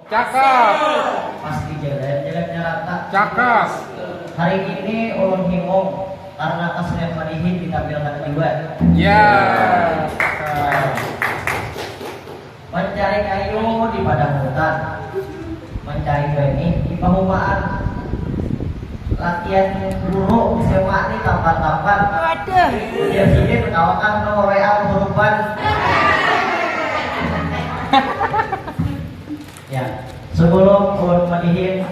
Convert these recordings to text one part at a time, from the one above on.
Cakep. Pasti jalan-jalannya rata. Cakep. Hari ini ulun himong karena kesenian madihin ditampilkan juga. Ya. Cakep. Mencari kayu di padang hutan, mencari benih di pahumaan. Latihan guru SMA ini tampan-tampan. Waduh. Dia sini berkawakan no WA hurupan. Ya, sebelum ulun madihin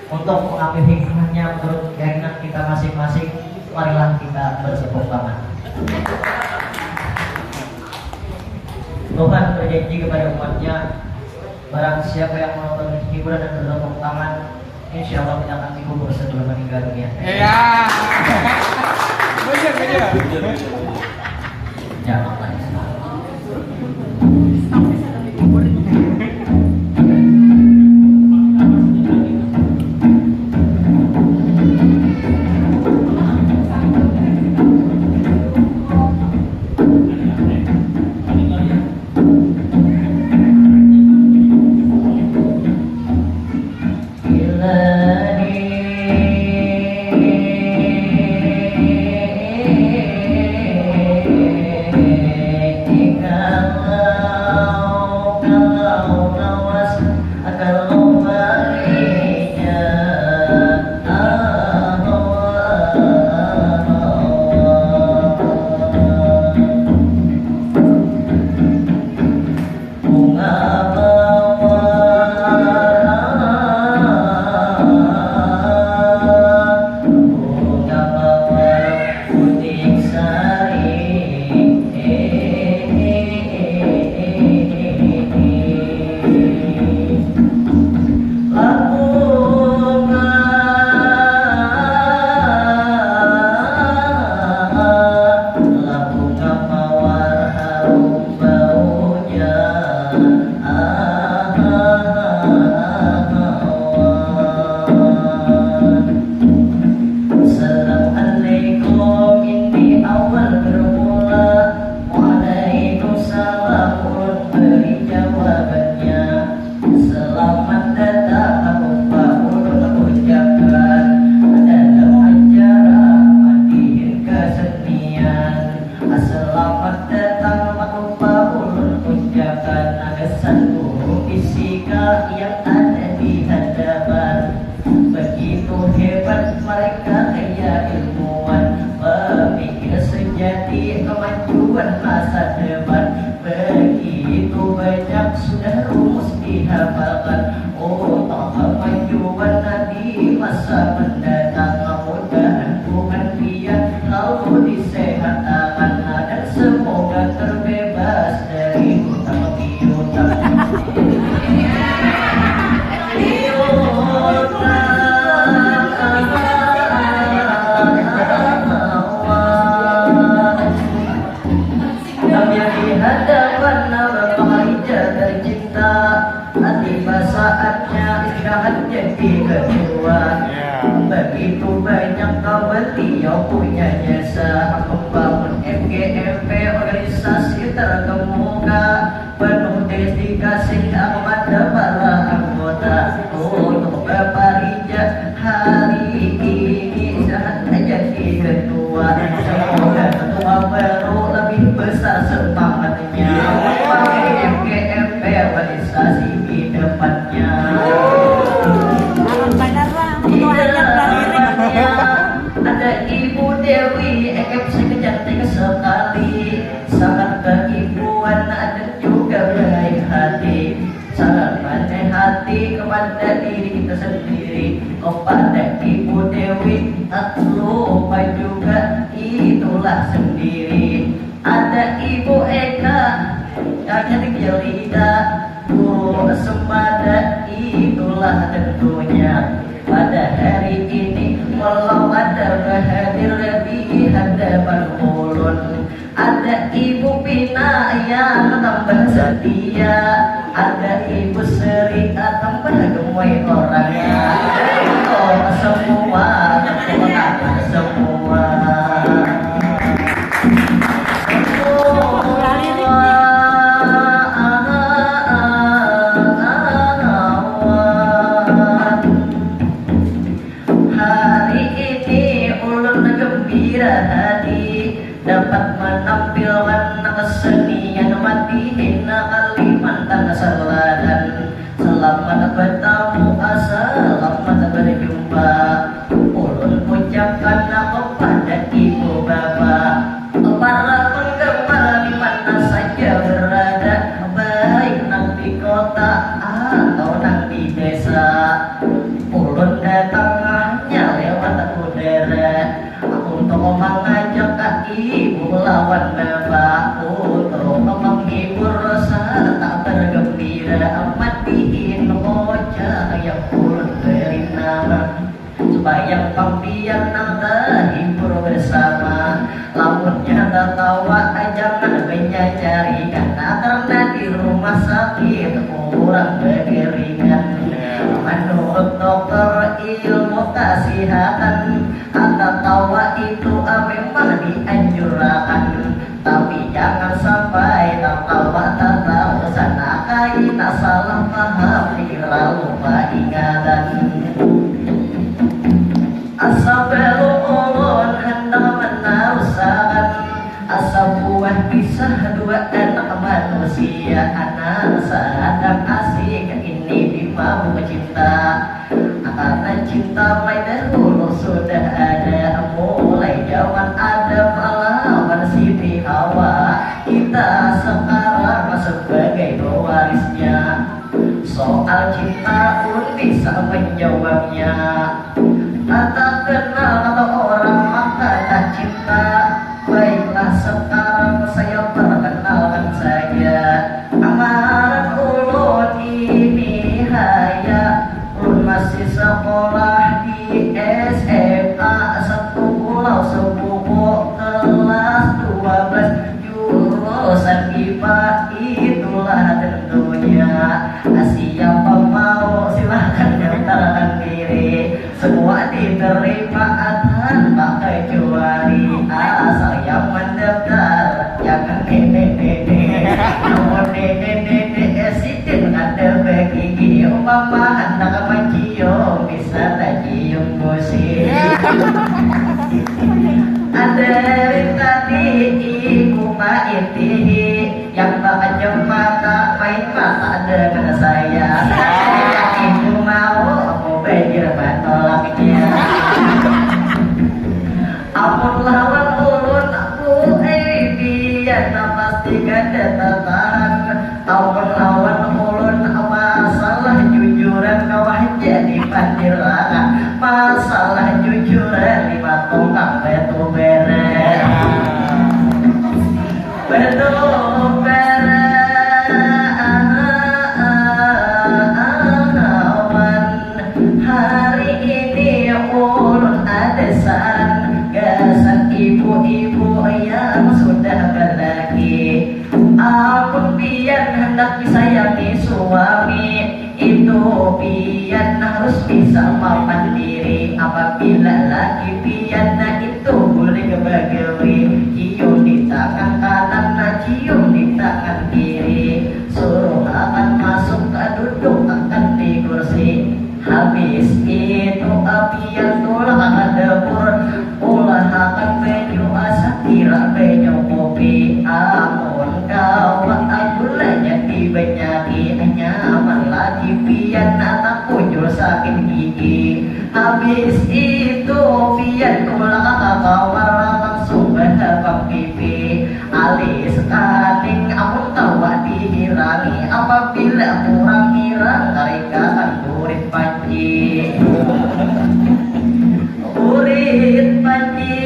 untuk mengambil hikmahnya menurut keyakinan kita masing-masing, marilah kita bertepuk tangan. Tuhan berjanji kepada umatnya, barang siapa yang menonton hiburan dan bertepuk tangan, insya Allah tidak akan dikubur sebelum meninggal dunia. Iya. Bener. Jangan lupa. Begitu banyak kau beliau punya jasa membangun FGMP organisasi terkemuka penuh dedikasi kepada para anggota untuk Bapak Rija hari ini saat jadi ketua. Semoga ketua baru lebih besar semangatnya memakai FGMP organisasi di depannya. Ada Ibu Dewi, sekecantik sekali, sangat keibuan dan juga baik hati, sangat pandai hati kepada diri kita sendiri. Kepada Ibu Dewi tak lupa juga itulah sendiri. Ada Ibu Eka, cantik jelita, guru semada, itulah tentunya. Pada hari ini walau ada hadir di hadapan ulun, ada Ibu Pina yang tambah setia, ada Ibu Seri tambah gemoy orangnya. Semua semua merantau nang di desa. Ulun datangnya lewat udara untuk mengajak ibu lawan bapak untuk menghibur serta bergembira matiin bocah yang ulun beri nama supaya pampian terhibur bersama. Lamunnya tertawa jangan menyacari karena di rumah sakit kurang beriringan. Menurut dokter ilmu kesehatan tawa itu memang dianjurkan, tapi jangan sampai tertawa sana kain salah paham terlalu ingatan. Asabelu ulun hendak menarusakan asal buah kisah dua anak manusia. Anak sedang asik ini dimabuk cinta, karena cinta mulai dahulu sudah ada, mulai zaman Adam lawan Siti Hawa. Kita sekarang sebagai pewarisnya, soal cinta pun bisa menjawabnya. Tak kenal kata orang maka tak cinta. Baiklah sekarang saya perkenalkan saja. Amaran ulun ini haya, ulun masih sekolah di SMA 1 Pulau Sebubo kelas 12 jurusan IPA. Itulah tentunya. Siapa mau silahkan daftarkan diri, semua diterima tanpa kecuali. Asal yang mendaftar jangan nenek-nenek. Nomor nenek-nenek sidin ada begigi, mama anak mencium bisa tak cium gosip. Ada tadi ibu maitihi yang tak mata main mata dengan saya. Ibu mau aku bayar batolaknya. Ampun lawan ulun aku biar pastikan datang. Ampun lawan ulun masalah jujuran kawah jadi pandiran. Masalah jujuran 5 tongkang betul beres. Betul beres. Hari ini ulun ada saran gasan ibu-ibu yang sudah berlaki. Ampun pian hendak disayangi suami, itu pian harus bisa mandiri. Apabila laki pian itu boleh kebagawi, cium di tangan kanan, cium di tangan kiri. Suruh akan masuk ke duduk akan di kursi. Habis itu pian tulang akan dapur, ulah akan penyu asa kira penyu kopi. Amun kawan ajulah jadi benyaki, nyaman lagi pian tak kunjul sakit gigi. Habis itu pian tulang akan kawar langsung berhabang pipi. Alis kaning amun tawa dihirangi, apabila kurang hirang tarikakan burit panci. Burit panci,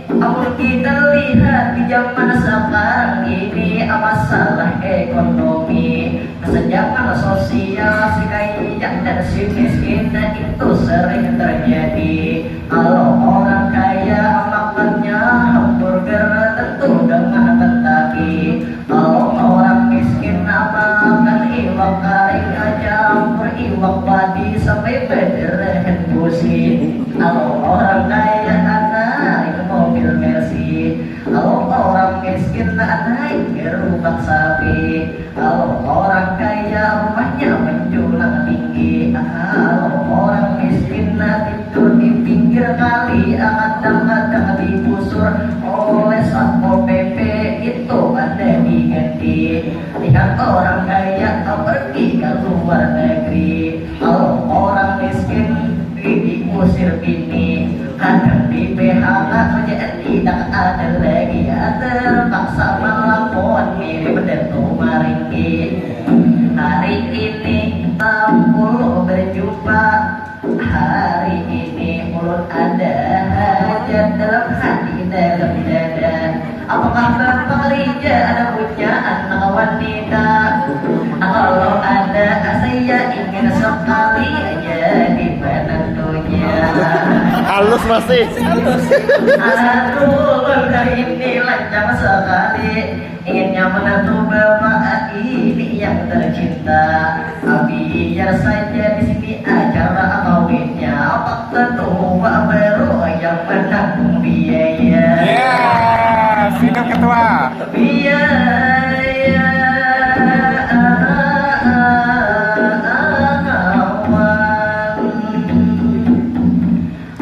amun kita lihat di zaman sekarang ini masalah ekonomi, kesenjangan sosial si kaya dan si miskin itu sering terjadi. Kalau orang kaya makannya hamburger tentu dengan Kentucky. Kalau orang miskin makan iwak kari campur iwak padi sampai bederehen busi. Kalau orang kaya naik mobil Mercy, kalau orang miskin naik gerobak sapi. Kalau orang kaya rumahnya menjulang tinggi, kalau orang miskin tidur di pinggir kali, kadang-kadang digusur oleh satpol PP. Itu ada diganti. Lihat orang kaya pergi ke luar negeri, kalau orang miskin diusir bini. Kadang di PHK menjadi tidak ada lagi, terpaksa melapor mirip dan tumaringgi. Hari ini hari ini ulun ada hajat dalam hati dalam dada. Apakah Bapak Rija ada punya anak wanita? Kalau ada saya ingin sekali jadi penentunya. Halus masih. Aduh, dari ini lancang sekali. Inginnya menantu Bapak ini yang tercinta. Biar saja di sini acara kawinnya. Pak Ketua baru yang menanggung biaya. Ya, sidang ketua. Biaya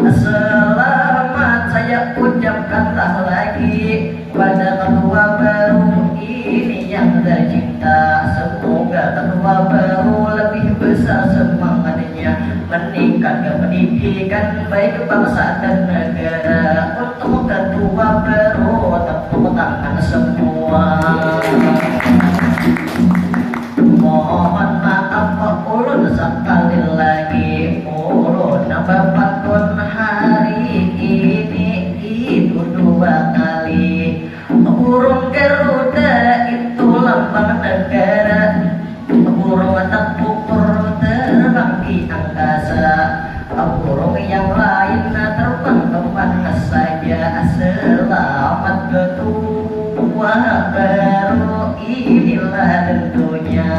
selamat saya ucapkanlah lagi pada ketua baru ini yang tercinta. Semoga ketua baru lebih besar semangatnya meningkatkan pendidikan baik bangsa dan negara. Untuk ketua baru tepuk tangan semua. Mohon maaf Pak ulun sekali lagi ulun bapakun hari ini itu 2 kali. Burung Garuda itu lambang negara. Burung tepuk terbang di angkasa. Burung yang lain terbang kemana saja. Selamat ketua baru inilah tentunya.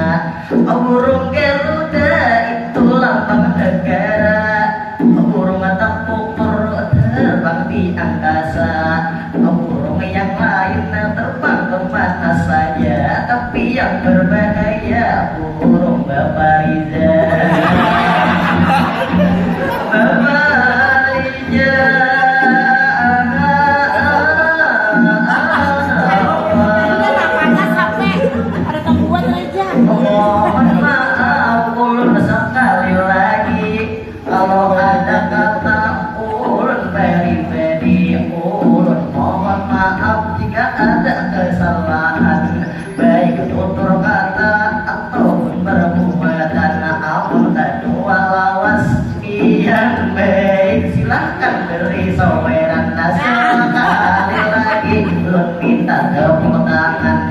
Burung Garuda itu lambang negara. Burung tepuk terbang di angkasa. Burung yang lain terbang kemana saja. Tapi yang berbahaya burung Bapak Riza. Bapak Riza. Mohon maaf ulun sekali lagi kalau ada kata ulun pribadi. Ulun mohon maaf jika ada kesalahan baik tutur kata ataupun perbuatan. Amun kedua lawas sekian baik silahkan beri saweran. Sekali lagi ulun minta tepuk tangan.